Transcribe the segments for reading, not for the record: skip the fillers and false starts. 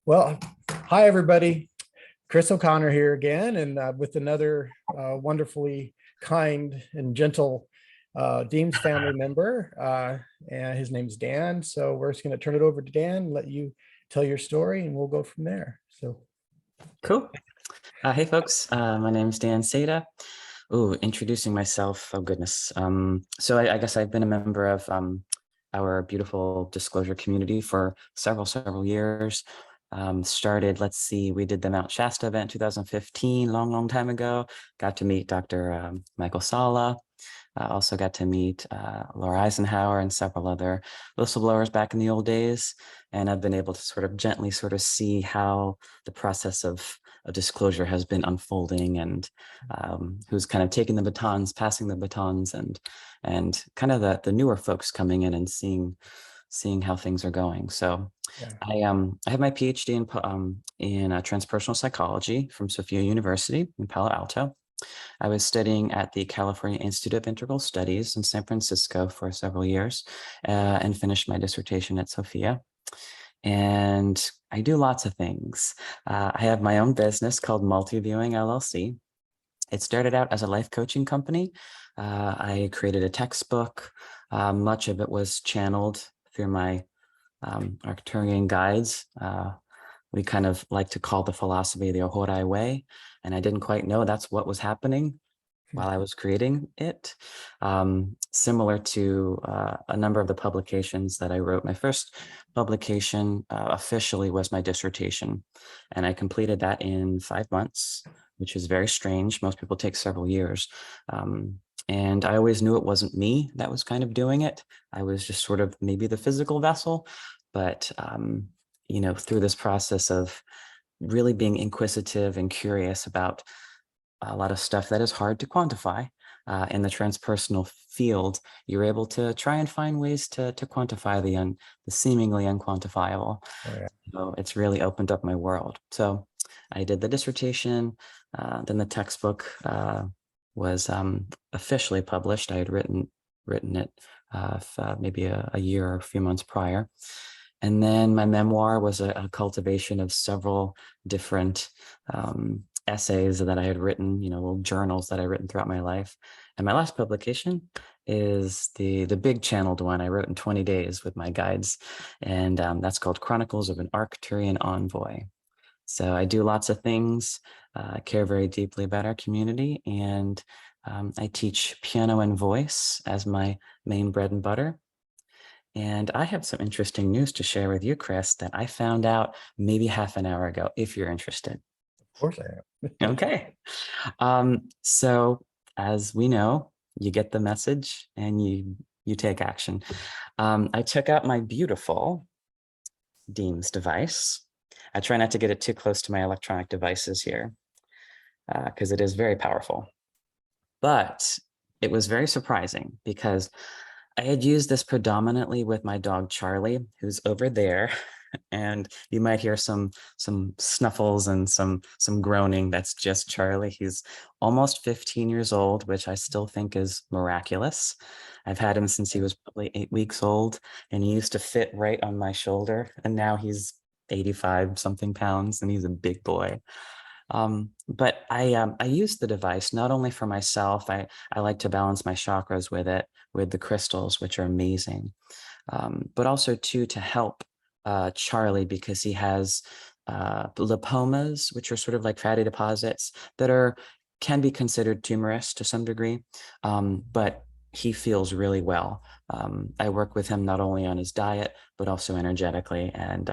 Well, hi everybody. Chris O'Connor here again, and with another wonderfully kind and gentle Deems family member, and his name's Dan. So we're just going to turn it over to Dan, let you tell your story, and we'll go from there. So, Cool. Hey, folks. My name is Dan Seda. Oh, introducing myself. Oh, goodness. So I guess I've been a member of our beautiful disclosure community for several years. Started, let's see, we did the Mount Shasta event in 2015, long time ago. Got to meet Dr. Michael Sala. Also got to meet Laura Eisenhower and several other whistleblowers back in the old days. And I've been able to sort of gently sort of see how the process of disclosure has been unfolding, and who's kind of taking the batons, passing the batons, and kind of the newer folks coming in and seeing how things are going. So yeah. I have my PhD in transpersonal psychology from Sophia University in Palo Alto. I was studying at the California Institute of Integral Studies in San Francisco for several years, and finished my dissertation at Sophia. And I do lots of things. I have my own business called Multiviewing LLC. It started out as a life coaching company. I created a textbook. Much of it was channeled through my Arcturian guides. We kind of like to call the philosophy the Ohorai way. And I didn't quite know that's what was happening while I was creating it. Similar to a number of the publications that I wrote. My first publication officially was my dissertation, and I completed that in 5 months, which is very strange. Most people take several years. And I always knew it wasn't me that was kind of doing it. I was just sort of maybe the physical vessel, but through this process of really being inquisitive and curious about a lot of stuff that is hard to quantify in the transpersonal field, you're able to try and find ways to quantify the seemingly unquantifiable. Oh, yeah. So it's really opened up my world. So I did the dissertation, then the textbook was officially published. I had written it maybe a year or a few months prior. And then my memoir was a cultivation of several different essays that I had written, little journals that I written throughout my life. And my last publication is the big channeled one I wrote in 20 days with my guides. And that's called Chronicles of an Arcturian Envoy. So I do lots of things, care very deeply about our community, and I teach piano and voice as my main bread and butter. And I have some interesting news to share with you, Chris, that I found out maybe half an hour ago, if you're interested. Of course I am. Okay. So as we know, you get the message and you take action. I took out my beautiful DEEMS device. I try not to get it too close to my electronic devices here because it is very powerful. But it was very surprising because I had used this predominantly with my dog, Charlie, who's over there. And you might hear some snuffles and some groaning. That's just Charlie. He's almost 15 years old, which I still think is miraculous. I've had him since he was probably 8 weeks old, and he used to fit right on my shoulder. And now he's 85 something pounds, and he's a big boy. But I use the device not only for myself. I like to balance my chakras with it, with the crystals, which are amazing, but also too to help Charlie, because he has lipomas, which are sort of like fatty deposits that can be considered tumorous to some degree, but he feels really well. I work with him not only on his diet, but also energetically. And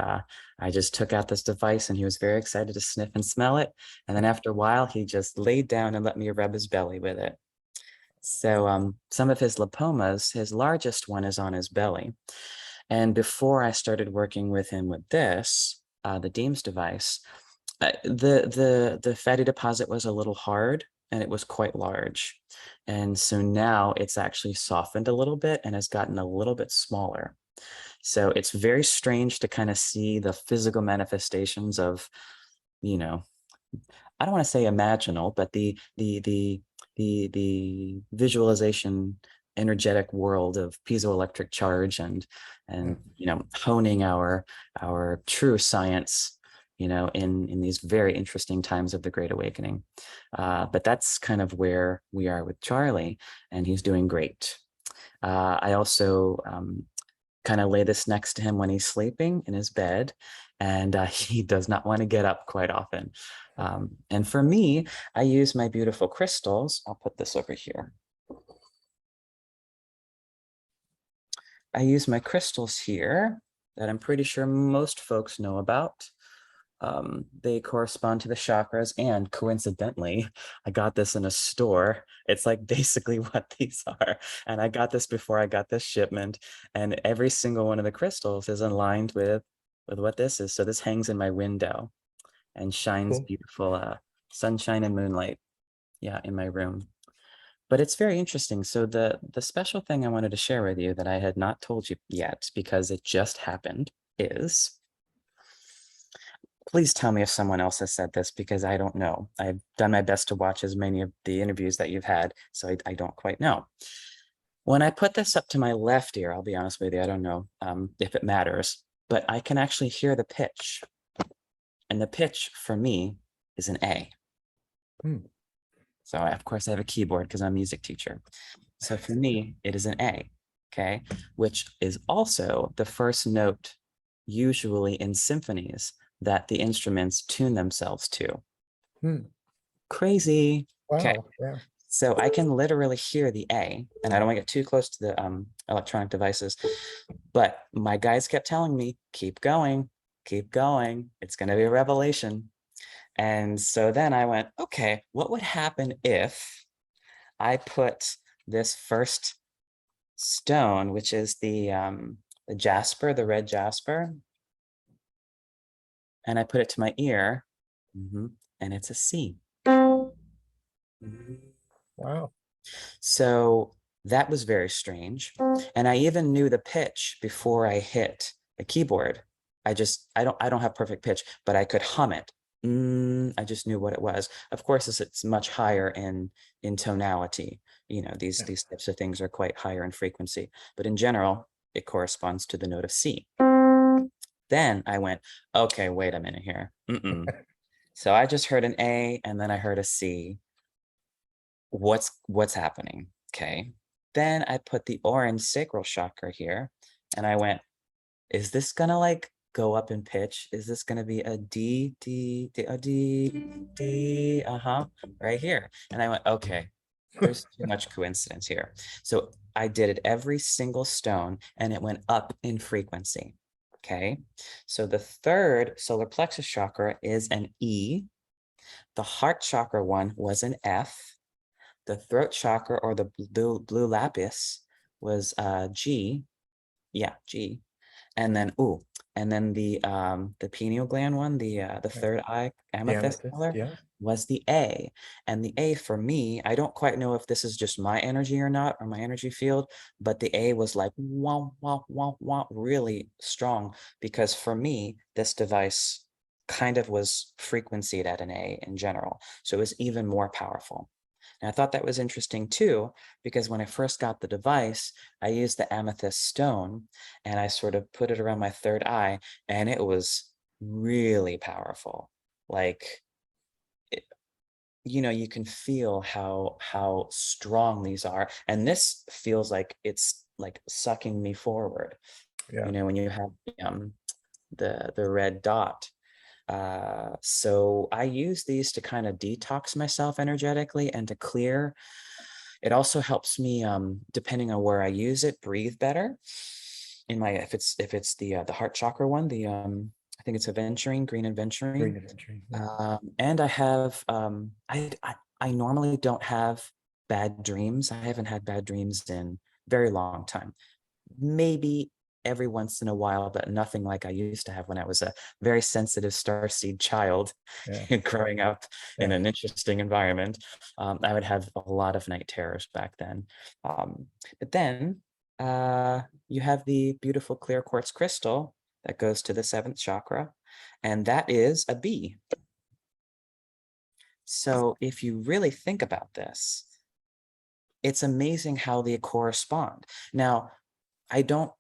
I just took out this device and he was very excited to sniff and smell it. And then after a while, he just laid down and let me rub his belly with it. So some of his lipomas, his largest one is on his belly. And before I started working with him with this, the DEEMS device, the fatty deposit was a little hard and it was quite large. And so now it's actually softened a little bit and has gotten a little bit smaller. So it's very strange to kind of see the physical manifestations of, I don't want to say imaginal, but the visualization energetic world of piezoelectric charge and honing our true science in these very interesting times of the Great Awakening. But that's kind of where we are with Charlie, and he's doing great. I also kind of lay this next to him when he's sleeping in his bed, and he does not want to get up quite often. And for me, I use my beautiful crystals. I'll put this over here. I use my crystals here that I'm pretty sure most folks know about. They correspond to the chakras, and coincidentally, I got this in a store. It's like basically what these are. And I got this before I got this shipment, and every single one of the crystals is aligned with what this is. So this hangs in my window and shines Cool. beautiful sunshine and moonlight, yeah, in my room. But it's very interesting. So the special thing I wanted to share with you that I had not told you yet, because it just happened, is, please tell me if someone else has said this, because I don't know. I've done my best to watch as many of the interviews that you've had, so I don't quite know. When I put this up to my left ear, I'll be honest with you, I don't know if it matters, but I can actually hear the pitch. And the pitch for me is an A. So of course I have a keyboard because I'm a music teacher. So for me, it is an A, okay? Which is also the first note usually in symphonies that the instruments tune themselves to. Crazy. Okay. Wow. Yeah. So I can literally hear the A, and I don't want to get too close to the electronic devices, but my guys kept telling me, keep going, it's going to be a revelation. And so then I went, okay, what would happen if I put this first stone, which is the jasper, the red jasper, and I put it to my ear, and it's a C. Wow. So that was very strange. And I even knew the pitch before I hit the keyboard. I don't have perfect pitch, but I could hum it. I just knew what it was. Of course, it's much higher in tonality. These types of things are quite higher in frequency, but in general, it corresponds to the note of C. Then I went, okay, wait a minute here. So I just heard an A, and then I heard a C. What's happening? Okay. Then I put the orange sacral chakra here, and I went, is this gonna like go up in pitch? Is this gonna be a D, D, D, a D, D, right here? And I went, okay, there's too much coincidence here. So I did it every single stone, and it went up in frequency. Okay. So the third solar plexus chakra is an E. The heart chakra one was an F. The throat chakra, or the blue lapis, was G. Yeah, G. And then the pineal gland one, the third eye amethyst color, Yeah. was the A. And the A for me, I don't quite know if this is just my energy or not, or my energy field, but the A was like wow, wow, wow, wow, really strong, because for me, this device kind of was frequencied at an A in general. So it was even more powerful. And I thought that was interesting too, because when I first got the device, I used the amethyst stone, and I sort of put it around my third eye, and it was really powerful. Like, you can feel how strong these are. And this feels like it's like sucking me forward. Yeah. When you have the red dot. So I use these to kind of detox myself energetically and to clear. It also helps me, depending on where I use it, breathe better. If it's the heart chakra one, I think it's aventurine, green aventurine. Green adventure. Yeah. And I have I normally don't have bad dreams. I haven't had bad dreams in a very long time. Maybe every once in a while, but nothing like I used to have when I was a very sensitive starseed child Yeah. growing up in Yeah. an interesting environment. I would have a lot of night terrors back then. But then you have the beautiful clear quartz crystal that goes to the seventh chakra, and that is a B. So if you really think about this, it's amazing how they correspond. Now, I don't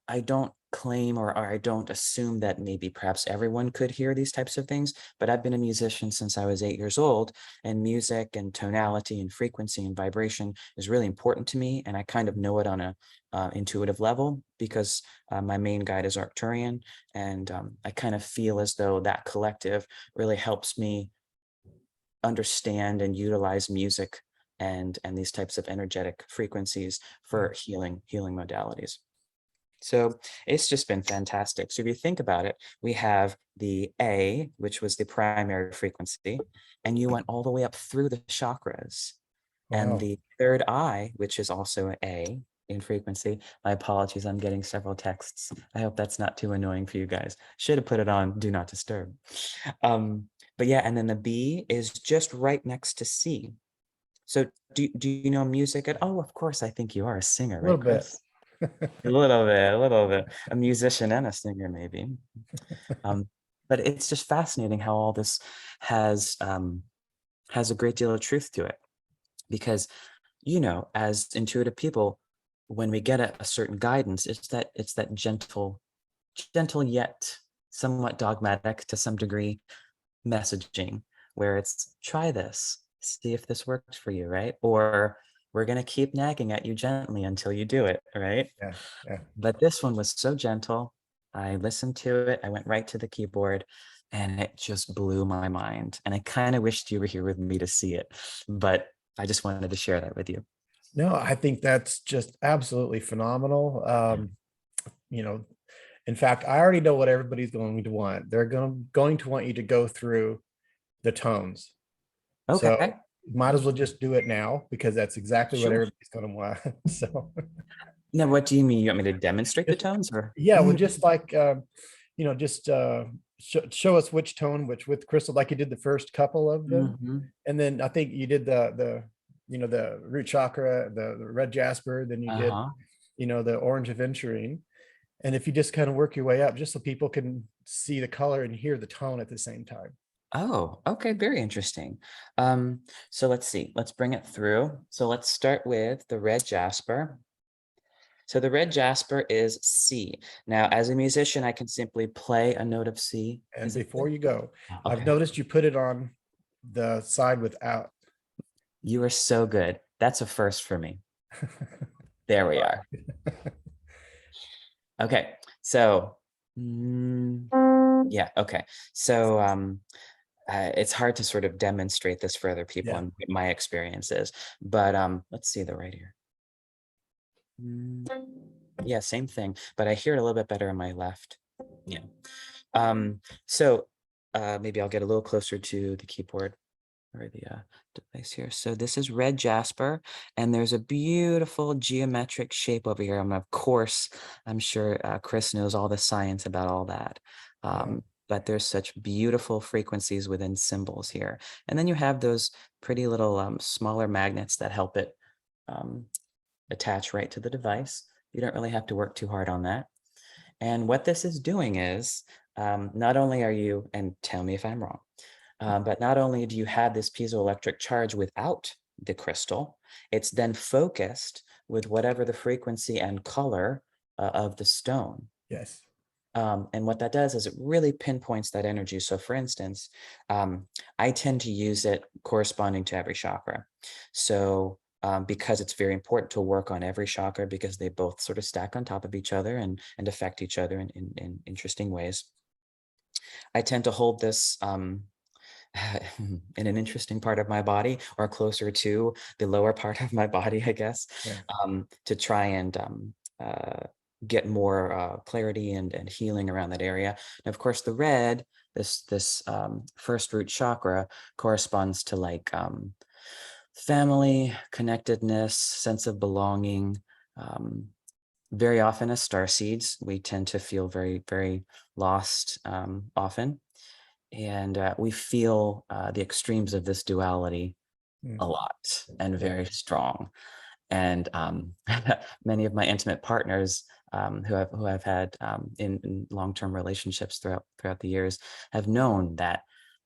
claim or I don't assume that maybe perhaps everyone could hear these types of things, but I've been a musician since I was 8 years old, and music and tonality and frequency and vibration is really important to me. And I kind of know it on a intuitive level because my main guide is Arcturian. And I kind of feel as though that collective really helps me understand and utilize music and these types of energetic frequencies for healing modalities. So it's just been fantastic. So if you think about it, we have the A, which was the primary frequency, and you went all the way up through the chakras. And Wow. the third eye, which is also an A in frequency. My apologies, I'm getting several texts. I hope that's not too annoying for you guys. Should have put it on Do Not Disturb. Um, but yeah, and then the B is just right next to C. So do you know music at, oh, of course, I think you are a singer, A right, little bit. Chris? A little bit, a little bit. A musician and a singer, maybe. Um, but it's just fascinating how all this has a great deal of truth to it. Because, as intuitive people, when we get a certain guidance, it's that gentle yet somewhat dogmatic to some degree messaging where it's try this, see if this works for you, right? Or we're going to keep nagging at you gently until you do it, right? Yeah. Yeah. But this one was so gentle. I listened to it. I went right to the keyboard and it just blew my mind. And I kind of wished you were here with me to see it, but I just wanted to share that with you. No, I think that's just absolutely phenomenal. You know, in fact, I already know what everybody's going to want. They're going to want you to go through the tones. So Okay. might as well just do it now because that's exactly what Sure. everybody's going to want. So Now, what do you mean? You want me to demonstrate the just, tones or? yeah, well, just like just show us which tone, which with Crystal, like you did the first couple of them, Mhm. and then I think you did the root chakra, the red jasper, then you did Uh-huh. the orange aventurine, and if you just kind of work your way up, just so people can see the color and hear the tone at the same time. Oh, okay. Very interesting. So let's see. Let's bring it through. So let's start with the red jasper. So the red jasper is C. Now, as a musician, I can simply play a note of C. And Is it before good? you go, Oh, I've okay. noticed you put it on the side without. You are so good. That's a first for me. There we are. Okay. So, yeah. Okay. So, it's hard to sort of demonstrate this for other people Yeah. and what my experience is, but let's see the right ear. Mm, yeah, same thing, but I hear it a little bit better in my left. Yeah. So maybe I'll get a little closer to the keyboard or the device here. So this is red jasper, and there's a beautiful geometric shape over here. Of course, I'm sure Chris knows all the science about all that. Yeah. But there's such beautiful frequencies within symbols here. And then you have those pretty little smaller magnets that help it um, attach right to the device. You don't really have to work too hard on that. And what this is doing is not only are you, and tell me if I'm wrong, but not only do you have this piezoelectric charge without the crystal, it's then focused with whatever the frequency and color of the stone. Yes. And what that does is it really pinpoints that energy. So, for instance, I tend to use it corresponding to every chakra. So, because it's very important to work on every chakra because they both sort of stack on top of each other and affect each other in interesting ways. I tend to hold this in an interesting part of my body or closer to the lower part of my body, I guess, Yeah. to try and get more clarity and healing around that area. And of course, the red, this first root chakra corresponds to like family, connectedness, sense of belonging. Um, Very often as star seeds, we tend to feel very, very lost often and we feel the extremes of this duality Mm. a lot and Yeah. very strong. And many of my intimate partners who I've had in long-term relationships throughout the years have known that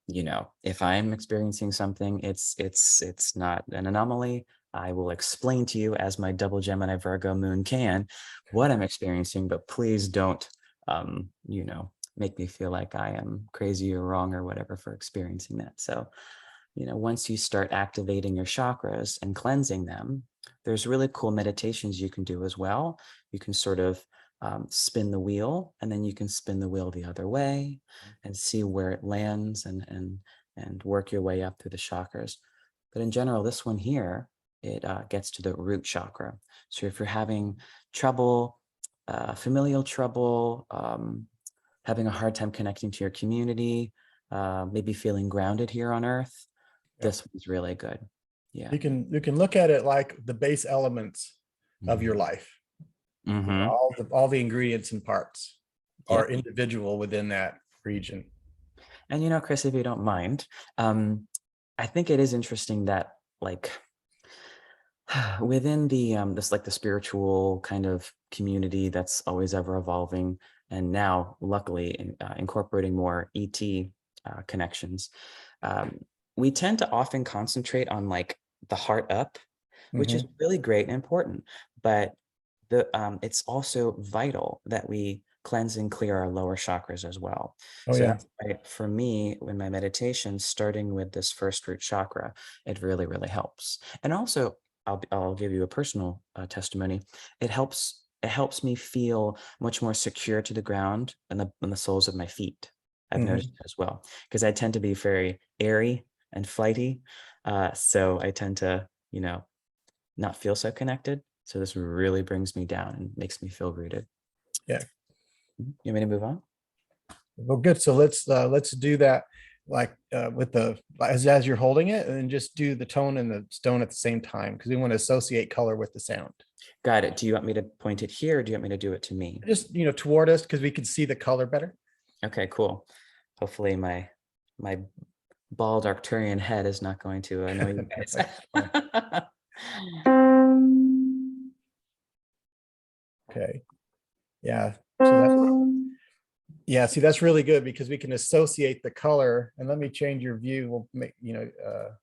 if I'm experiencing something, it's not an anomaly. I will explain to you as my double Gemini Virgo moon can what I'm experiencing, but please don't, you know, make me feel like I am crazy or wrong or whatever for experiencing that. So, you know, once you start activating your chakras and cleansing them, there's really cool meditations you can do as well. You can sort of spin the wheel, and then you can spin the wheel the other way and see where it lands, and work your way up through the chakras. But in general, this one here, it gets to the root chakra. So if you're having trouble, familial trouble, having a hard time connecting to your community, maybe feeling grounded here on Earth, Yeah. this one's really good. Yeah. You can look at it like the base elements of your life. Mm-hmm. All the ingredients and parts are Yep. individual within that region. And you know, Chris, if you don't mind, I think it is interesting that like within the this like the spiritual kind of community that's always ever evolving, and now luckily incorporating more ET connections, um, we tend to often concentrate on like the heart up, which is Mhm. really great and important. But it's also vital that we cleanse and clear our lower chakras as well. Oh So yeah. that's why for me, in my meditation, starting with this first root chakra, it really, really helps. And also, I'll give you a personal testimony. It helps me feel much more secure to the ground and the soles of my feet. I've noticed Mhm. as well, because I tend to be very airy and flighty. So I tend to, you know, not feel so connected. So this really brings me down and makes me feel rooted. Yeah. You want me to move on? Well, good. So let's do that like with the as you're holding it, and then just do the tone and the stone at the same time, because we want to associate color with the sound. Got it. Do you want me to point it here, or do you want me to do it to me? Just toward us, because we can see the color better. Okay, cool. Hopefully my bald Arcturian head is not going to annoy you Fine. guys. Okay. Yeah. So that's yeah. See, that's really good because we can associate the color. And let me change your view. We'll make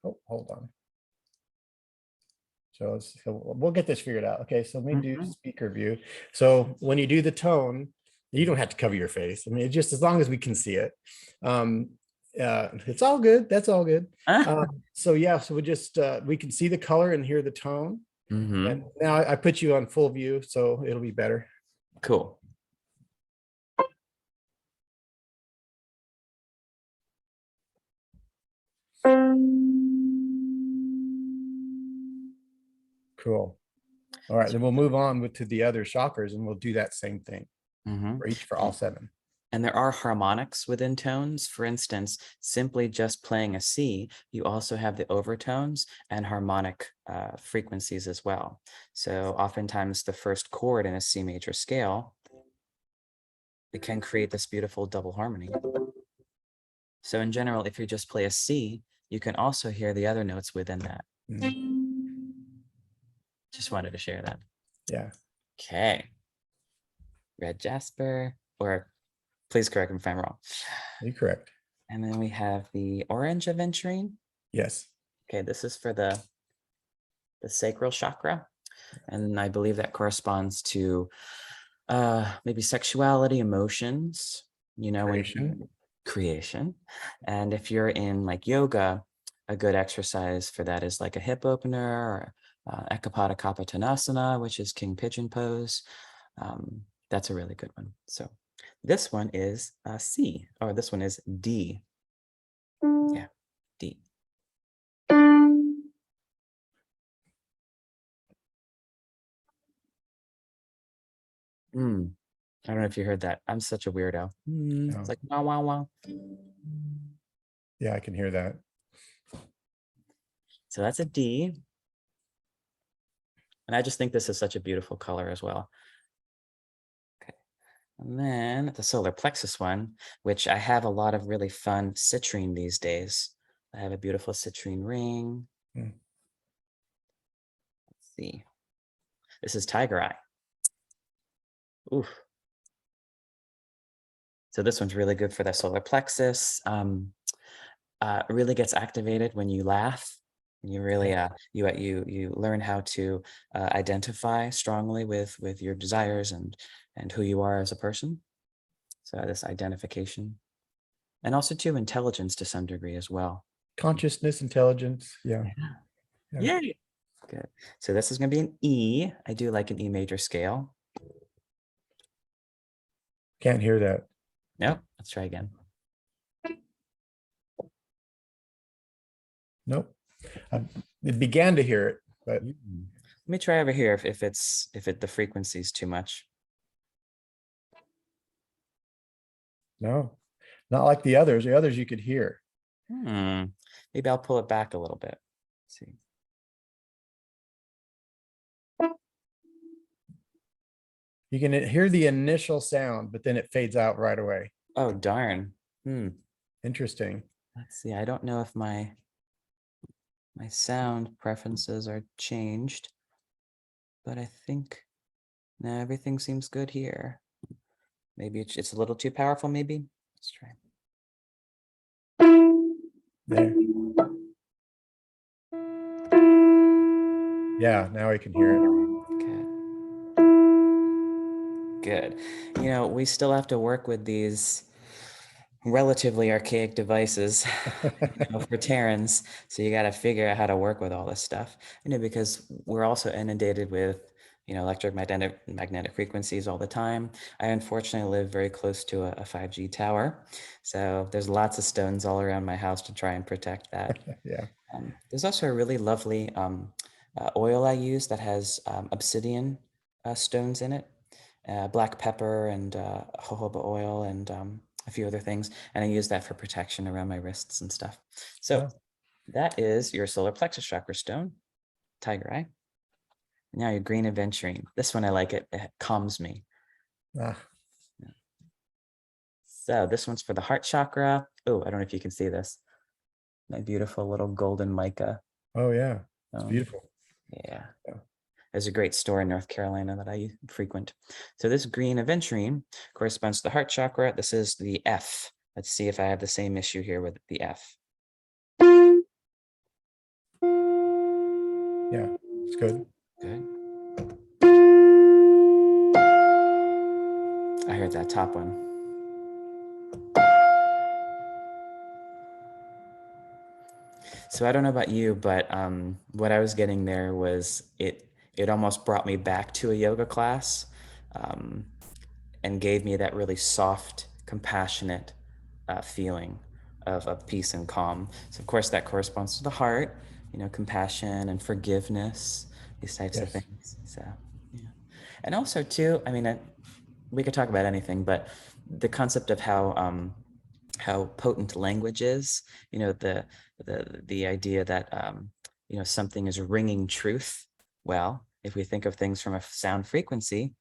oh, hold on. So we'll get this figured out. Okay, so let me do Mhm. speaker view. So when you do the tone, you don't have to cover your face. I mean, it's just as long as we can see it. It's all good. That's all good. So yeah, so we just we can see the color and hear the tone. And Mhm. now I put you on full view, so it'll be better. Cool. Cool. All right, then we'll move on to the other chakras, and we'll do that same thing Mhm. for each for all seven. And there are harmonics within tones. For instance, simply just playing a C, you also have the overtones and harmonic frequencies as well. So oftentimes the first chord in a C major scale, it can create this beautiful double harmony. So in general, if you just play a C, you can also hear the other notes within that. Just wanted to share that. Yeah, Okay. Red Jasper, or please correct me if I'm wrong. you're correct. And then we have the orange aventurine. Yes. Okay, this is for the sacral chakra. And I believe that corresponds to maybe sexuality, emotions, you know, when Creation. creation. And if you're in like yoga, a good exercise for that is like a hip opener or Ekapada Kapatanasana, which is king pigeon pose. That's a really good one. So this one is C, or this one is D. Yeah, D. Mm, I don't know if you heard that. I'm such a weirdo. It's Oh, like wow, wow, wow. yeah, I can hear that. So that's a D. And I just think this is such a beautiful color as well. Okay. And then the solar plexus one, which I have a lot of really fun citrine these days. I have a beautiful citrine ring. Mm. Let's see. This is tiger eye. Oof. So this one's really good for the solar plexus. It really gets activated when you laugh. You really you learn how to identify strongly with your desires and who you are as a person. So this identification, and also too intelligence to some degree as well. Consciousness, intelligence. Yeah. Yeah. Yeah. Yay. Good. So this is going to be an E. I do like an E major scale. Can't hear that. Nope. Let's try again. Nope. I it began to hear it, but Let me try over here if the frequency is too much. no, not like the others. The others you could hear. Maybe I'll pull it back a little bit. Let's see. You can hear the initial sound, but then it fades out right away. Oh, darn. Interesting. Let's see. I don't know if my sound preferences are changed, but I think no, everything seems good here. Maybe it's a little too powerful, maybe. Let's try. There. Yeah, now I can hear it. Good. You know, we still have to work with these relatively archaic devices for Terrans. So you got to figure out how to work with all this stuff, because we're also inundated with, electromagnetic frequencies all the time. I unfortunately live very close to a 5G tower. So there's lots of stones all around my house to try and protect that. Yeah. There's also a really lovely oil I use that has obsidian stones in it, black pepper and jojoba oil and a few other things. And I use that for protection around my wrists and stuff. So that is your solar plexus chakra stone, tiger eye. Now your green aventurine. This one I like it. It calms me. Ah. So this one's for the heart chakra. Oh, I don't know if you can see this. My beautiful little golden mica. Oh yeah, it's beautiful. Yeah. There's a great store in North Carolina that I frequent. So this green aventurine corresponds to the heart chakra. This is the F. Let's see if I have the same issue here with the F. Yeah, it's good. Good. I heard that top one. So I don't know about you, but what I was getting there was it almost brought me back to a yoga class and gave me that really soft, compassionate feeling of peace and calm. So of course that corresponds to the heart, compassion and forgiveness, these types of things. So yeah. And also too, we could talk about anything, but the concept of how potent language is, the idea that something is ringing truth. Well, if we think of things from a sound frequency,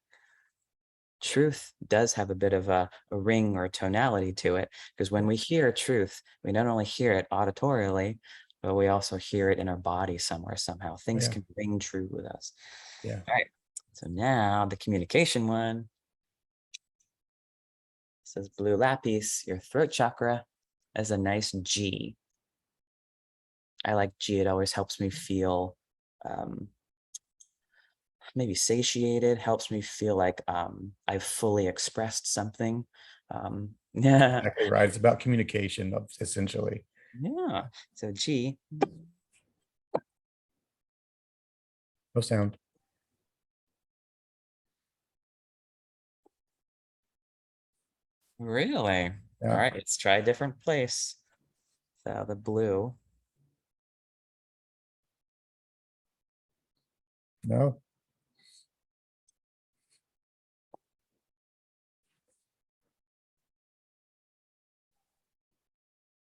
truth does have a bit of a ring or a tonality to it, because when we hear truth, we not only hear it auditorially, but we also hear it in our body somewhere, somehow. Things can ring true with us. Yeah. All right. So now the communication one. It says blue lapis, your throat chakra, as a nice G. I like G. It always helps me feel maybe satiated, helps me feel like I've fully expressed something. Yeah. Exactly right. It's about communication, essentially. Yeah. So G. No sound. Really? Yeah. All right, let's try a different place. So the blue. No.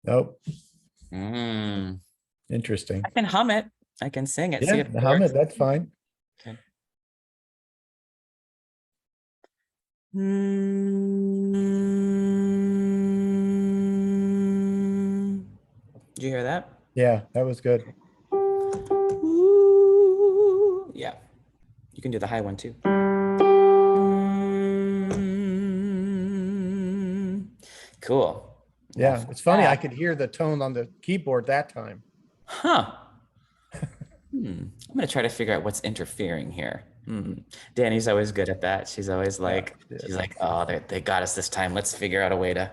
Nope. Interesting. I can hum it. I can sing it. See Yeah, if it the hum works. it, that's fine. Okay. Did you hear that? Yeah, that was good. Yeah. You can do the high one too. Cool. Yeah, it's funny. I could hear the tone on the keyboard that time. Huh. I'm gonna try to figure out what's interfering here. Danny's always good at that. She's always like, oh, they got us this time. Let's figure out a way to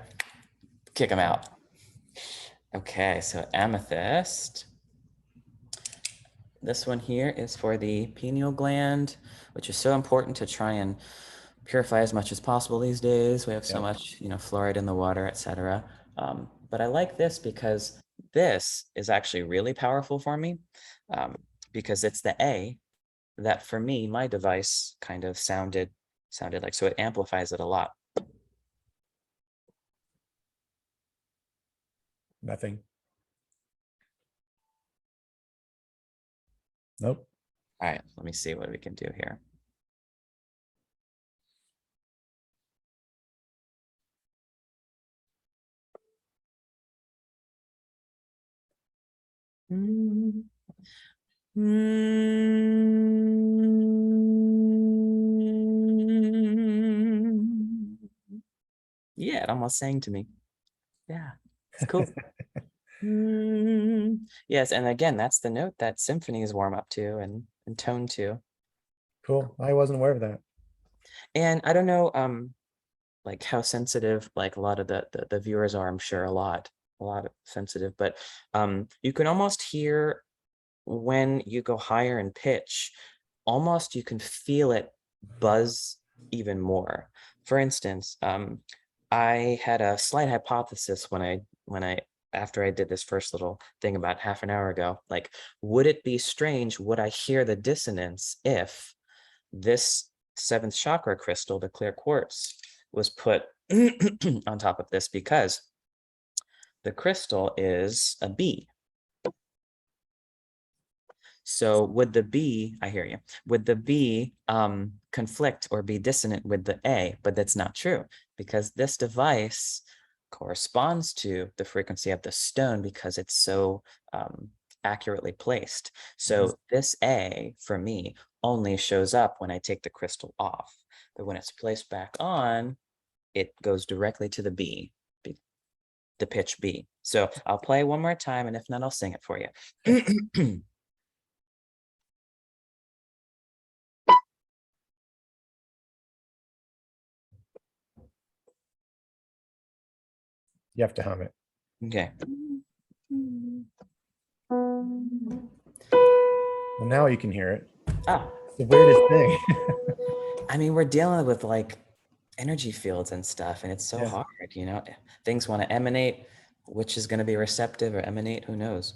kick them out. Okay, so amethyst. This one here is for the pineal gland, which is so important to try and purify as much as possible these days. We have so much, fluoride in the water, etc. But I like this because this is actually really powerful for me, because it's the A that for me, my device kind of sounded like, so it amplifies it a lot. Nothing. Nope. All right, let me see what we can do here. Yeah, it almost sang to me. Yeah, it's cool. Yes, and again, that's the note that symphonies warm up to and tone to. Cool. I wasn't aware of that. And I don't know, like how sensitive, like a lot of the viewers are, I'm sure a lot sensitive, but you can almost hear when you go higher in pitch, almost you can feel it buzz even more. For instance, I had a slight hypothesis when I after I did this first little thing about half an hour ago, like, would it be strange? Would I hear the dissonance if this seventh chakra crystal, the clear quartz, was put on top of this? Because the crystal is a B. So would the B, I hear you, would the B conflict or be dissonant with the A? But that's not true, because this device corresponds to the frequency of the stone because it's so accurately placed. So this A for me only shows up when I take the crystal off. But when it's placed back on, it goes directly to the B, the pitch B. So I'll play one more time, and if not, I'll sing it for you. You have to hum it. Okay. Well, now you can hear it. Oh, It's the weirdest thing. I mean, we're dealing with like energy fields and stuff, and it's so hard, Things want to emanate, which is going to be receptive or emanate, who knows?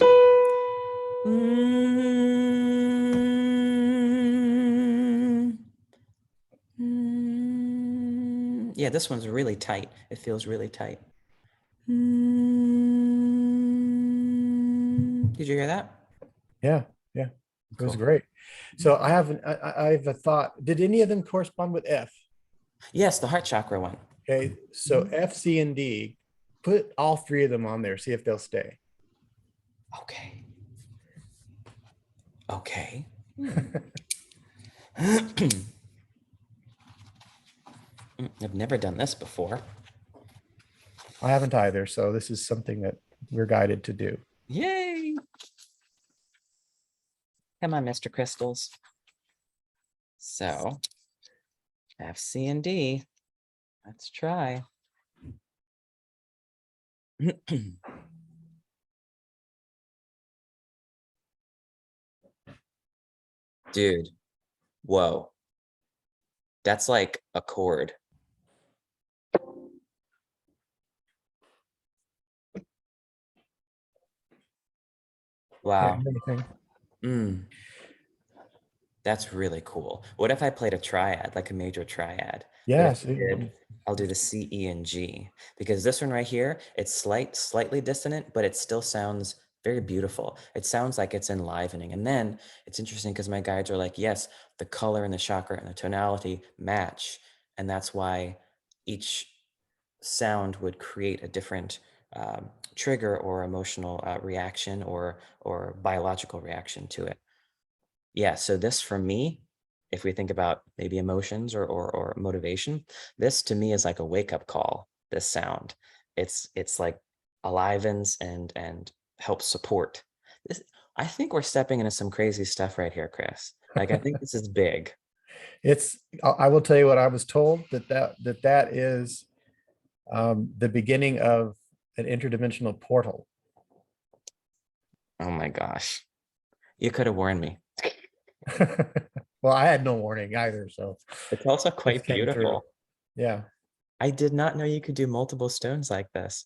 Yeah, this one's really tight. It feels really tight. Did you hear that? Yeah. It was great. So I have a thought. Did any of them correspond with F? Yes, the heart chakra one. Okay. So F, C, and D, put all three of them on there. See if they'll stay. Okay. Okay. I've never done this before. I haven't either. So this is something that we're guided to do. Yay. Come on, Mr. Crystals. So F, C, and D. Let's try. Dude, whoa. That's like a chord. Wow. That's really cool. What if I played a triad, like a major triad? Yes. I'll do the C, E, and G, because this one right here, it's slightly dissonant, but it still sounds very beautiful. It sounds like it's enlivening. And then it's interesting because my guides are like, yes, the color and the chakra and the tonality match. And that's why each sound would create a different trigger or emotional reaction or biological reaction to it. Yeah, so this for me, if we think about maybe emotions or motivation, this to me is like a wake-up call, this sound. It's like alivens and helps support. This, I think we're stepping into some crazy stuff right here, Chris. Like, I think this is big. I will tell you what I was told, that is the beginning of an interdimensional portal. Oh my gosh. You could have warned me. Well, I had no warning either, so It's also this quite came through. beautiful. Yeah. I did not know you could do multiple stones like this.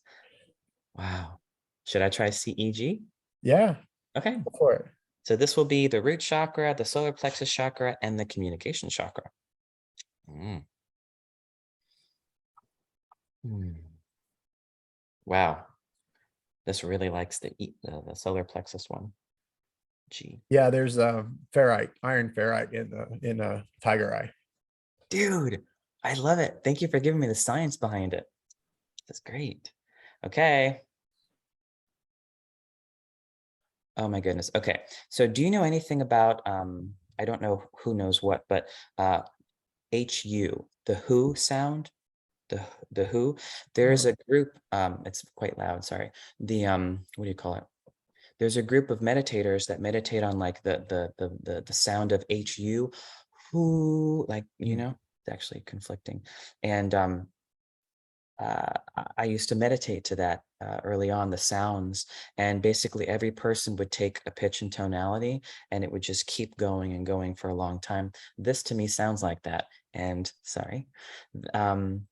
Wow. Should I try CEG? Yeah, Okay. go for it. So this will be the root chakra, the solar plexus chakra, and the communication chakra. Mm. Mm. Wow. This really likes the solar plexus one. G. Yeah, there's ferrite, iron ferrite in tiger eye. Dude, I love it. Thank you for giving me the science behind it. That's great. Okay. Oh my goodness. Okay. So do you know anything about I don't know who knows what, but HU, the who sound? The who? There's Oh, a group, it's quite loud, sorry. The what do you call it? There's a group of meditators that meditate on like the sound of HU, who, like, mm, it's actually conflicting. And I used to meditate to that early on, the sounds, and basically every person would take a pitch and tonality, and it would just keep going and going for a long time. This to me sounds like that. And sorry, um,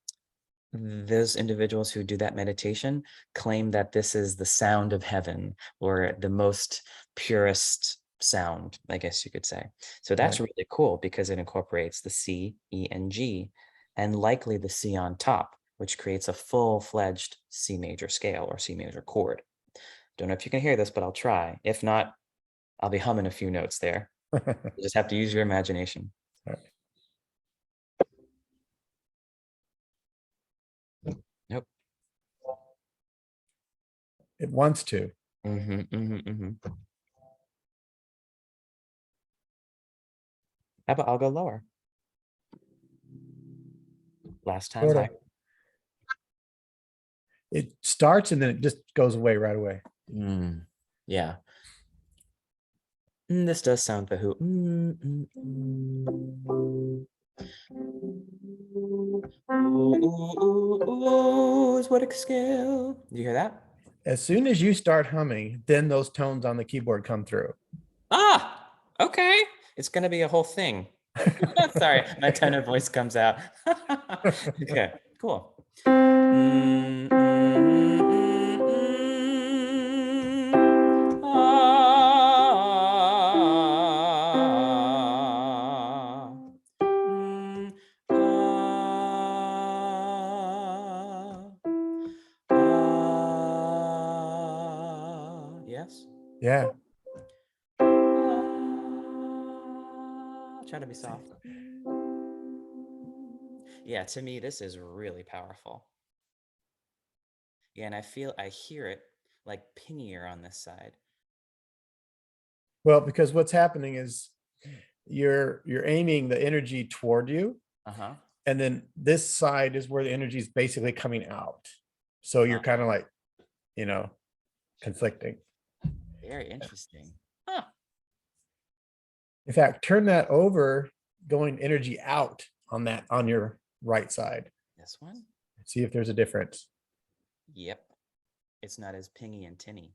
those individuals who do that meditation claim that this is the sound of heaven, or the most purest sound, I guess you could say. So that's right. really cool because it incorporates the C, E, and G, and likely the C on top, which creates a full-fledged C major scale or C major chord. Don't know if you can hear this, but I'll try. If not, I'll be humming a few notes there. You just have to use your imagination. Right. Nope. It wants to. How about I'll go lower? Last time, Sort high. of. It starts and then it just goes away right away. Yeah. This does sound the who. Is what a scale. Do you hear that? As soon as you start humming, then those tones on the keyboard come through. Ah, okay. It's gonna be a whole thing. Sorry, my tenor voice comes out. Okay, cool. Mm, mm, mm, mm, mm. Ah, mm, yes. Yeah. Try to be soft. Yeah, to me, this is really powerful. Yeah, and I hear it like pingier on this side. Well, because what's happening is you're aiming the energy toward you, Uh-huh. and then this side is where the energy is basically coming out. So you're kind of like, you know, conflicting. Very interesting. Huh. In fact, turn that over, going energy out on your right side. This one? See if there's a difference. Yep. It's not as pingy and tinny.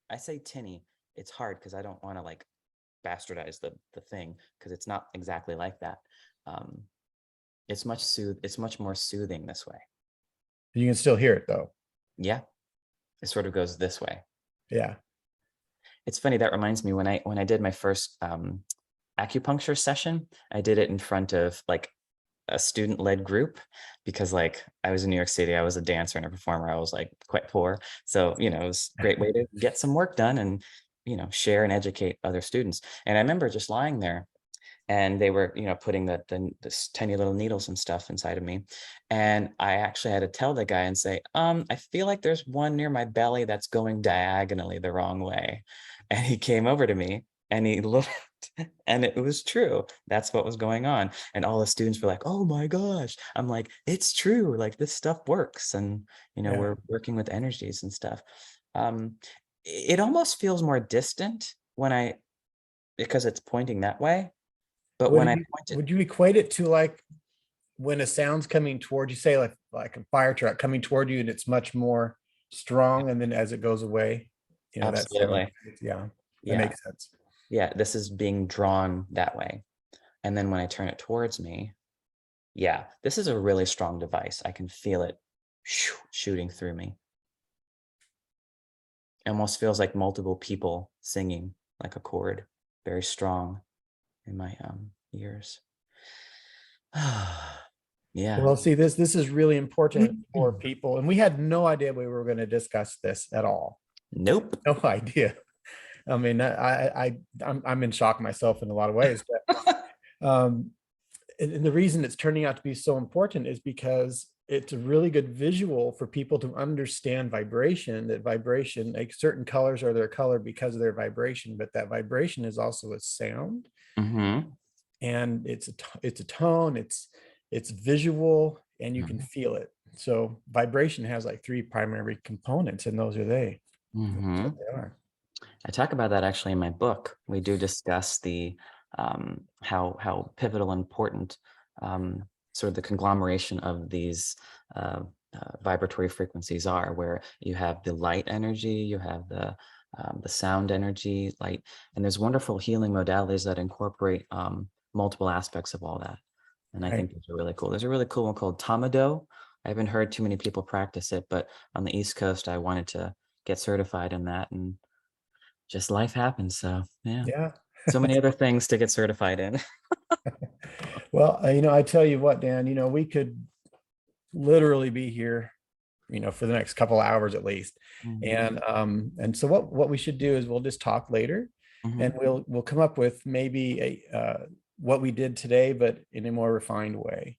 I say tinny. It's hard because I don't want to like bastardize the thing because it's not exactly like that. Um, it's much more soothing this way. You can still hear it though. Yeah. It sort of goes this way. Yeah. It's funny, that reminds me when I did my first acupuncture session, I did it in front of like a student-led group because like I was in New York City, I was a dancer and a performer, I was like quite poor. So, it was a great way to get some work done and, share and educate other students. And I remember just lying there and they were, putting this tiny little needles and stuff inside of me. And I actually had to tell the guy and say, I feel like there's one near my belly that's going diagonally the wrong way. And he came over to me and he looked and it was true. That's what was going on. And all the students were like, oh my gosh. I'm like, it's true. Like this stuff works. And, Yeah. we're working with energies and stuff. It almost feels more distant when I, because it's pointing that way, but when I point it, Would you equate it to like when a sound's coming toward you, say like a fire truck coming toward you and it's much more strong, and then as it goes away, that sound, absolutely. yeah, that Yeah. makes sense. Yeah. This is being drawn that way. And then when I turn it towards me, yeah, this is a really strong device. I can feel it shooting through me. It almost feels like multiple people singing like a chord, very strong in my ears. Yeah. Well, see, this is really important for people, and we had no idea we were going to discuss this at all. Nope. No idea. I mean, I'm in shock myself in a lot of ways, but and the reason it's turning out to be so important is because it's a really good visual for people to understand vibration. That vibration, like certain colors are their color because of their vibration, but that vibration is also a sound, Mm-hmm. and it's a tone, it's visual, and you can feel it. So vibration has like three primary components, and those are they. That's Mm-hmm. what they are. I talk about that actually in my book. We do discuss the how pivotal and important sort of the conglomeration of these vibratory frequencies are, where you have the light energy, you have the sound energy, light, and there's wonderful healing modalities that incorporate multiple aspects of all that. And I Right. think those are really cool. There's a really cool one called Tamado. I haven't heard too many people practice it, but on the East Coast, I wanted to get certified in that, and just life happens. So yeah, Yeah. so many other things to get certified in. Well, I tell you what, Dan, we could literally be here, for the next couple hours at least. Mhm, And so what we should do is we'll just talk later, and mhm. we'll come up with maybe what we did today, but in a more refined way,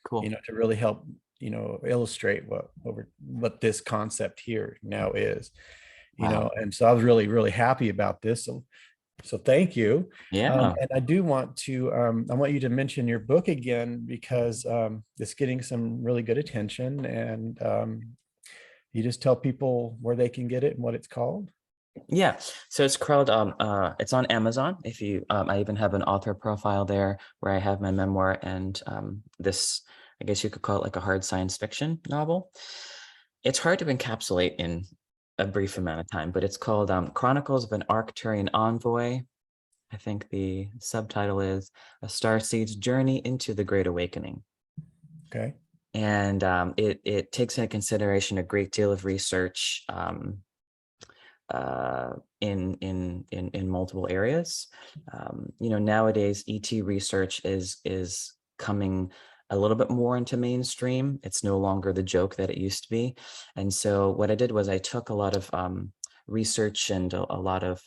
Cool. to really help, illustrate what this concept here now is, Wow. and so I was really, really happy about this. So thank you. Yeah. And I do want to, I want you to mention your book again, because it's getting some really good attention, and you just tell people where they can get it and what it's called. Yeah. So it's called it's on Amazon. If you I even have an author profile there where I have my memoir and this, I guess you could call it like a hard science fiction novel. It's hard to encapsulate in a brief amount of time, but it's called Chronicles of an Arcturian Envoy. I think the subtitle is A Starseed's Journey into the Great Awakening. Okay. And it takes into consideration a great deal of research in multiple areas. Nowadays ET research is coming a little bit more into mainstream. It's no longer the joke that it used to be. And so what I did was I took a lot of research and a lot of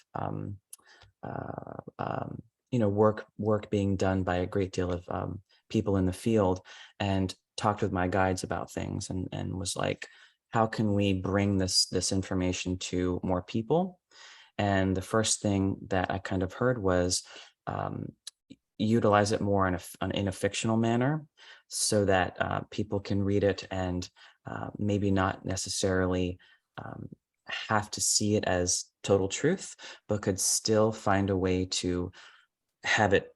work being done by a great deal of people in the field, and talked with my guides about things, and was like, how can we bring this information to more people? And the first thing that I kind of heard was um, utilize it more in a fictional manner, so that people can read it and maybe not necessarily um, have to see it as total truth, but could still find a way to have it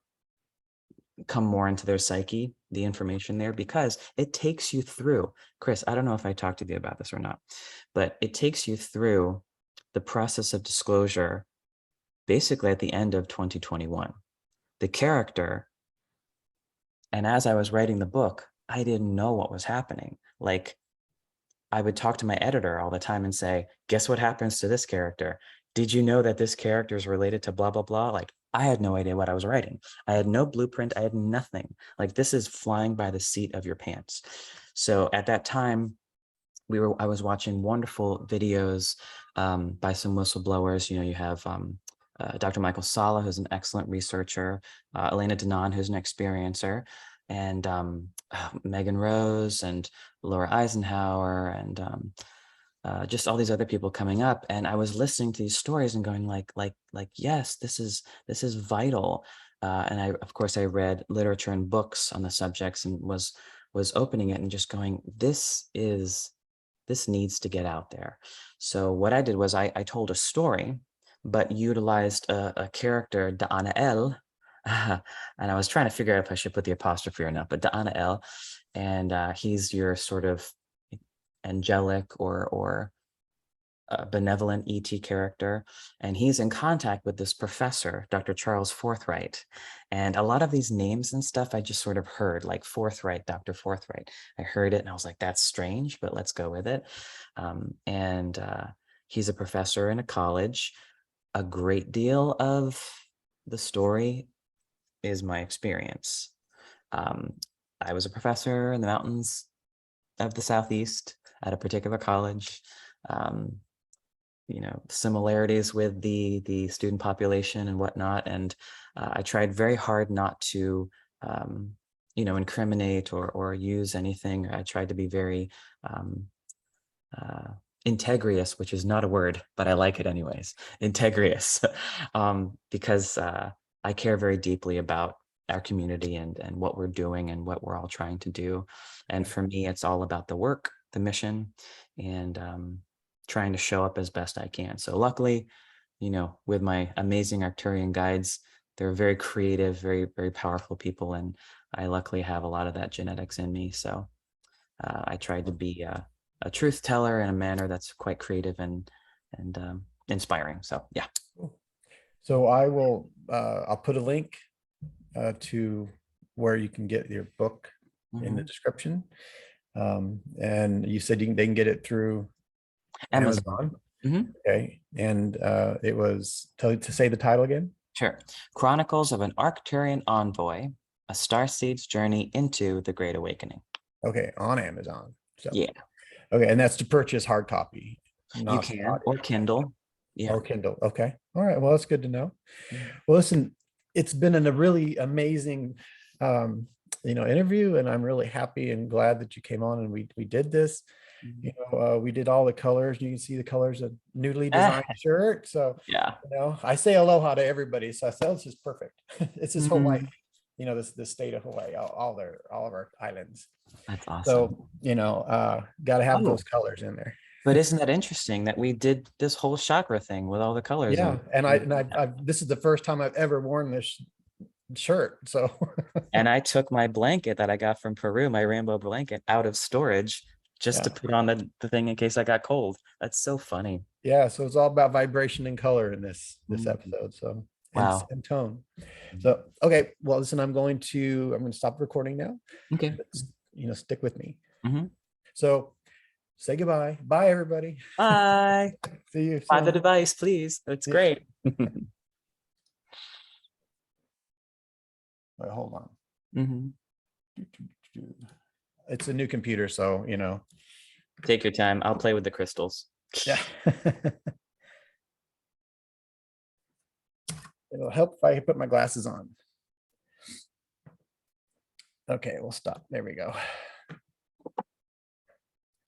come more into their psyche, the information there, because it takes you through. Chris, I don't know if I talked to you about this or not, but it takes you through the process of disclosure basically at the end of 2021. The character, and as I was writing the book, I didn't know what was happening. Like, I would talk to my editor all the time and say, guess what happens to this character? Did you know that this character is related to blah, blah, blah? Like, I had no idea what I was writing. I had no blueprint. I had nothing. Like, this is flying by the seat of your pants. So at that time, I was watching wonderful videos by some whistleblowers. You have Dr. Michael Sala, who's an excellent researcher, Elena Danaan, who's an experiencer, and Megan Rose and Laura Eisenhower, and just all these other people coming up. And I was listening to these stories and going like, yes, this is vital. And of course, I read literature and books on the subjects, and was opening it and just going, this needs to get out there. So what I did was I told a story but utilized a character, Da'anael, and I was trying to figure out if I should put the apostrophe or not, but Da'anael, and he's your sort of angelic or benevolent ET character, and he's in contact with this professor, Dr. Charles Forthright. And a lot of these names and stuff I just sort of heard, like Forthright, Dr. Forthright. I heard it and I was like, that's strange, but let's go with it. And he's a professor in a college. A great deal of the story is my experience. I was a professor in the mountains of the Southeast at a particular college. You know, similarities with the student population and whatnot. And I tried very hard not to, you know, incriminate or use anything. I tried to be very integrious, which is not a word, but I like it anyways, integrious, because I care very deeply about our community and what we're doing and what we're all trying to do. And for me, it's all about the work, the mission, and trying to show up as best I can. So luckily, you know, with my amazing Arcturian guides, they're very creative, very, very powerful people. And I luckily have a lot of that genetics in me. So I tried to be a truth teller in a manner that's quite creative and inspiring. So yeah. So I will, I'll put a link to where you can get your book in the description. And you said they can get it through Amazon. Okay. And it was, to say the title again. Sure. Chronicles of an Arcturian Envoy, a Starseed's Journey into the Great Awakening. Okay, on Amazon. So yeah. Okay, and that's to purchase hard copy. You can, or Kindle. Yeah. Or Kindle. Okay. All right. Well, that's good to know. Well, listen, it's been a really amazing you know, interview, and I'm really happy and glad that you came on and we did this. You know, we did all the colors. You can see the colors of newly designed shirt. So yeah, you know, I say aloha to everybody. So I said, oh, this is perfect. It's this Hawaii, you know, this state of Hawaii, all of our islands. That's awesome. So, you know, got to have those colors in there. But isn't that interesting that we did this whole chakra thing with all the colors? Yeah, and I this is the first time I've ever worn this shirt. So and I took my blanket that I got from Peru, my rainbow blanket, out of storage just to put on the thing in case I got cold. That's so funny. Yeah, so it's all about vibration and color in this episode. So wow. and tone. So okay, well, listen, I'm going to stop recording now. Okay. But, you know, stick with me. So say goodbye. Bye, everybody. Bye. See you soon. Buy the device, please. It's great. Wait, hold on. It's a new computer, so you know. Take your time. I'll play with the crystals. Yeah. It'll help if I put my glasses on. Okay, we'll stop. There we go.